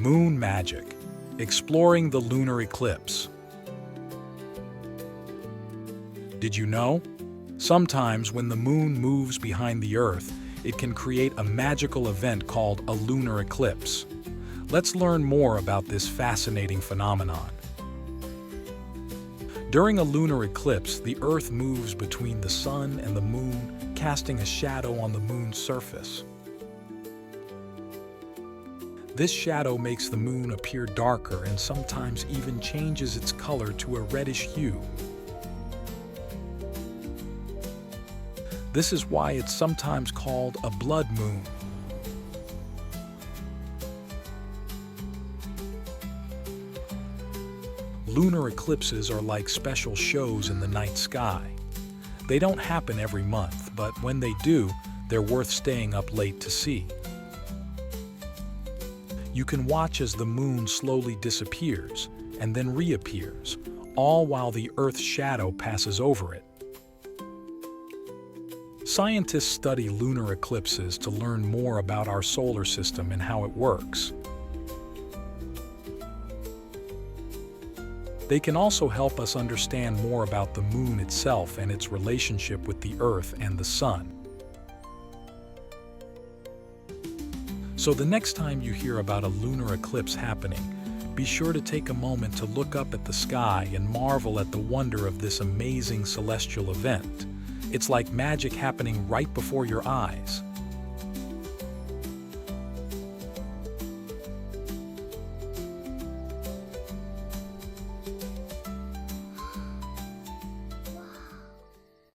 Moon magic, exploring the lunar eclipse. Did you know? Sometimes when the moon moves behind the Earth, it can create a magical event called a lunar eclipse. Let's learn more about this fascinating phenomenon. During a lunar eclipse, the Earth moves between the Sun and the Moon, casting a shadow on the Moon's surface. This shadow makes the Moon appear darker and sometimes even changes its color to a reddish hue. This is why it's sometimes called a blood moon. Lunar eclipses are like special shows in the night sky. They don't happen every month, but when they do, they're worth staying up late to see. You can watch as the moon slowly disappears and then reappears, all while the Earth's shadow passes over it. Scientists study lunar eclipses to learn more about our solar system and how it works. They can also help us understand more about the moon itself and its relationship with the Earth and the Sun. So the next time you hear about a lunar eclipse happening, be sure to take a moment to look up at the sky and marvel at the wonder of this amazing celestial event. It's like magic happening right before your eyes.